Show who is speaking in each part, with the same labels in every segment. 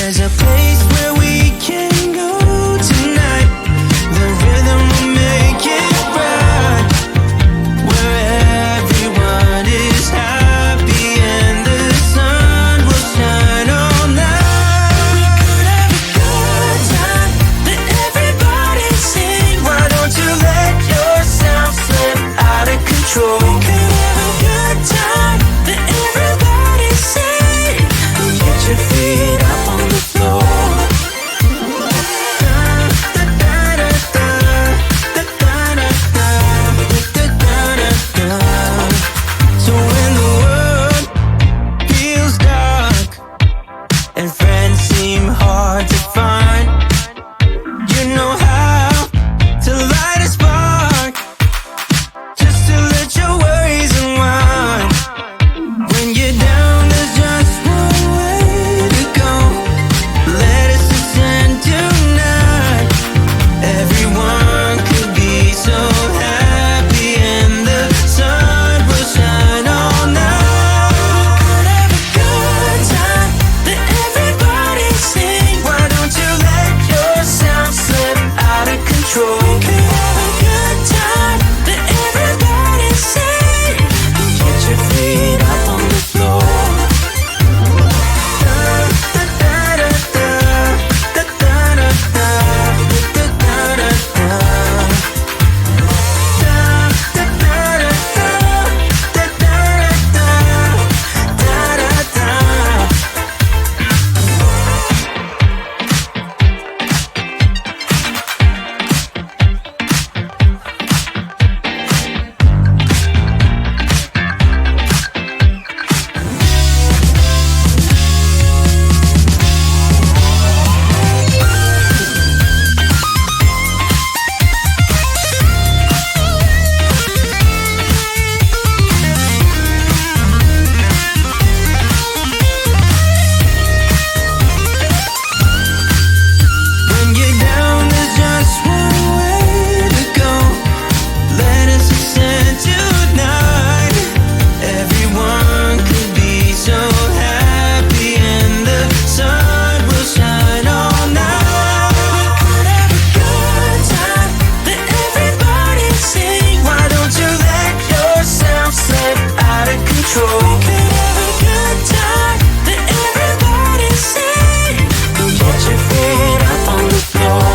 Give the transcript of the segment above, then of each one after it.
Speaker 1: There's a place where we can go tonight. The rhythm will make it right, where everyone is happy and the sun will shine all night. We could have a good time, let everybody sing. Why don't you let yourself slip out of control? We could have a good time, let everybody sing. Get your feet up on the floor. So when the world feels dark and friends seem hard to find, you know how to light a spark, just to let your worries unwind. When you're down, there's just one way to go. Let us ascend tonight. Everyone could be so happy and the sun will shine all night. Have a good time, let everybody sing. Why don't you let yourself slip out of control? We could have a good time, let everybody sing. Get your feet up on the floor. When you're down, there's just one way to go. Let us ascend tonight. Everyone could be so happy and the sun will shine all night. We could have a good time, let everybody sing. Why don't you let yourself slip out of control? We could have a good time, let everybody sing. Get your feet up on the floor.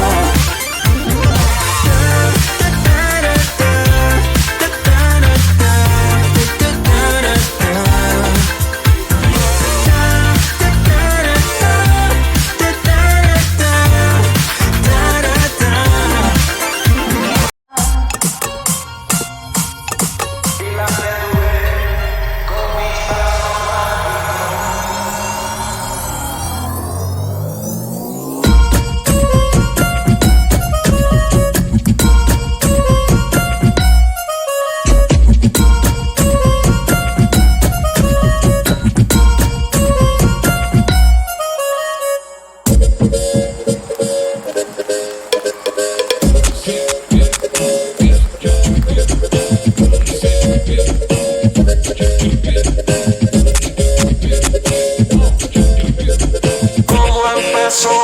Speaker 2: Como empezó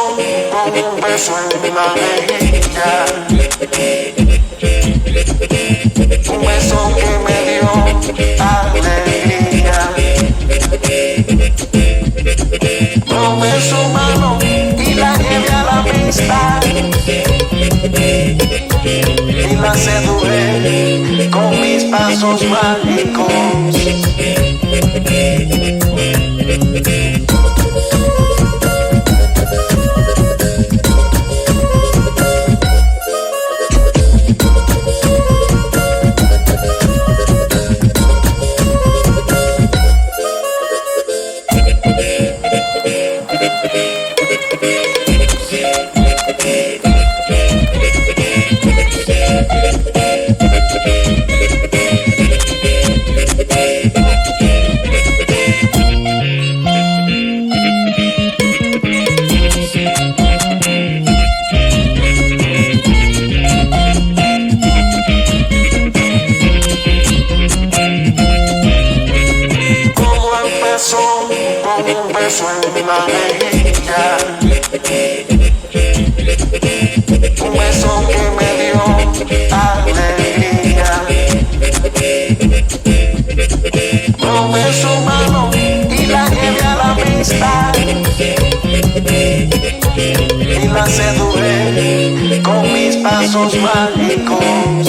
Speaker 2: con un beso en la mejilla, un beso que me dio alegría, tomé su mano y la llevé a la amistad y la seduje con mis pasos mágicos. un beso en la mejilla. Un beso que me dio alegría. Un beso humano y la llevé a la amistad. Y la seduje con mis pasos mágicos.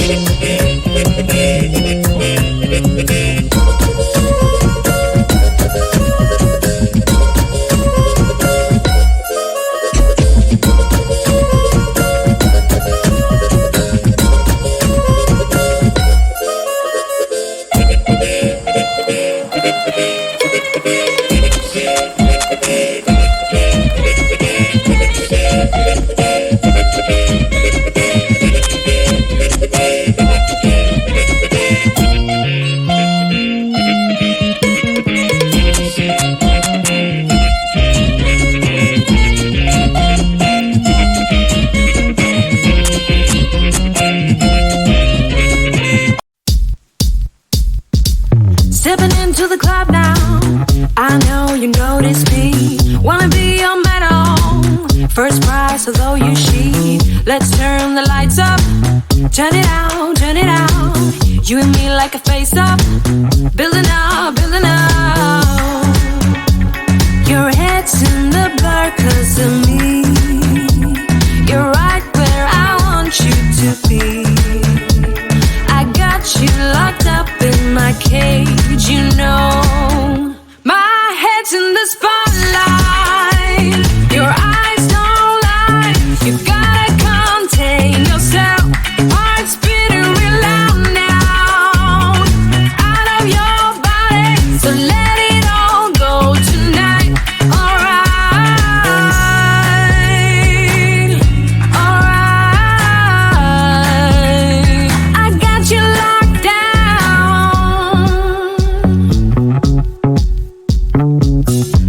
Speaker 3: Stepping into the club now, I know you notice me. Wanna be your medal, first prize although you cheat. Let's turn the lights up, turn it out, turn it out. You and me like a face up, building up, building up. Your head's in the blur 'cause of me. You're right where I want you to be. I got you locked up in my cage, you know. My head's in the spotlight. Your eyes don't lie. You gotta contain yourself. Heart's beating real loud now. Out of your body, so let it all go tonight. Alright, alright. I got you locked down.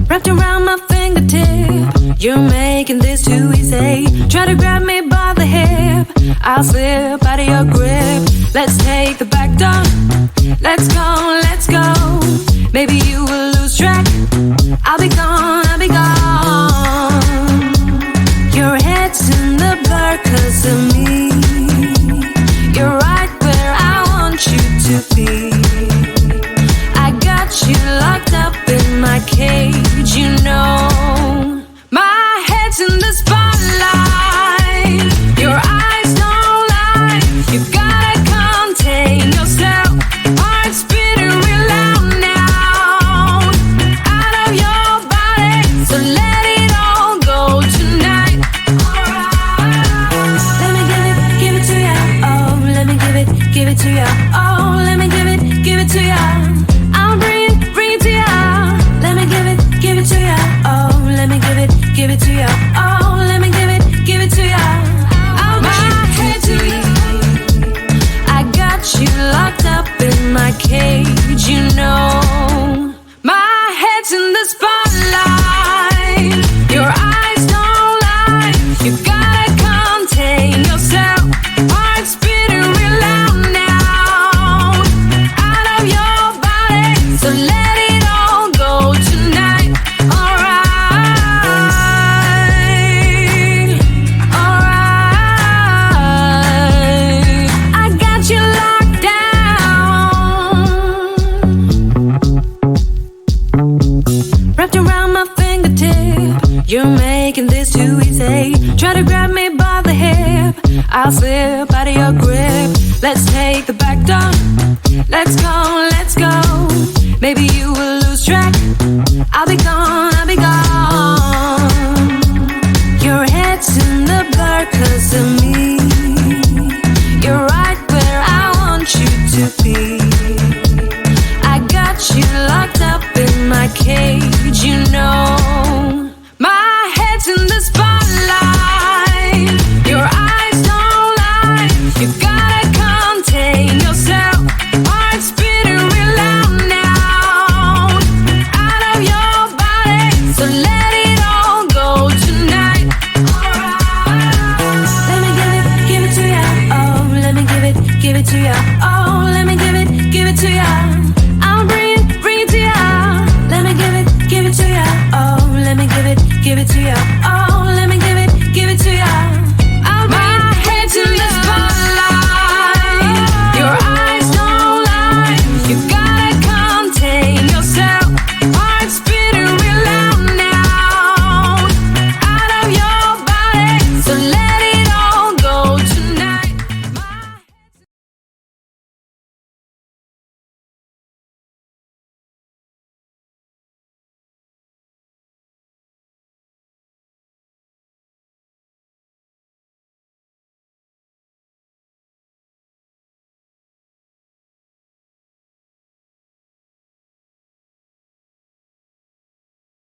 Speaker 3: Wrapped around my fingertip, you're making this too easy. Try to grab me by the hip, I'll slip out of your grip. Let's take the back door, let's go, let's go. Maybe you will lose track, I'll be gone, I'll be gone. Your head's in the blur 'cause of me. You're right where I want you to be. I got you locked up in my cage, you know. My head's in the spotlight. Your eyes don't lie. You gotta contain yourself. Heart's beating real loud now. Out of your body, so let it all go tonight. Alright. Let me give it to ya. Oh, let me give it to ya. Oh, let me give it to ya. I'll bring it to ya. Let me give it to ya. Oh, let me give it to ya. Oh, let me give it to ya. I'll bring it to ya. I got you locked up in my cage, you know. My head's in the spotlight. Your eyes don't lie. You gotta contain yourself. Heart's beating real loud now. Out of your body, so let it all go tonight. Alright, alright. I got you locked down. Wrapped around my fingertip, you're making this too easy. Try to grab me by the hip, I'll slip out of your grip. Let's take the back door, let's go, let's go. Maybe you will lose track, I'll be gone, I'll be gone. Your head's in the blur 'cause of me. You're right where I want you to be. I got you locked up in my cage, you know. My head's in the spotlight. Your eyes don't lie. You gotta contain yourself. Heart's beating real loud now. Out of your body, so let it all go tonight. Alright. Let me give it to ya. Oh, let me give it to ya. Oh, let me give it to ya. I'll bring it to ya. Let me give it to ya. give it to you. Oh,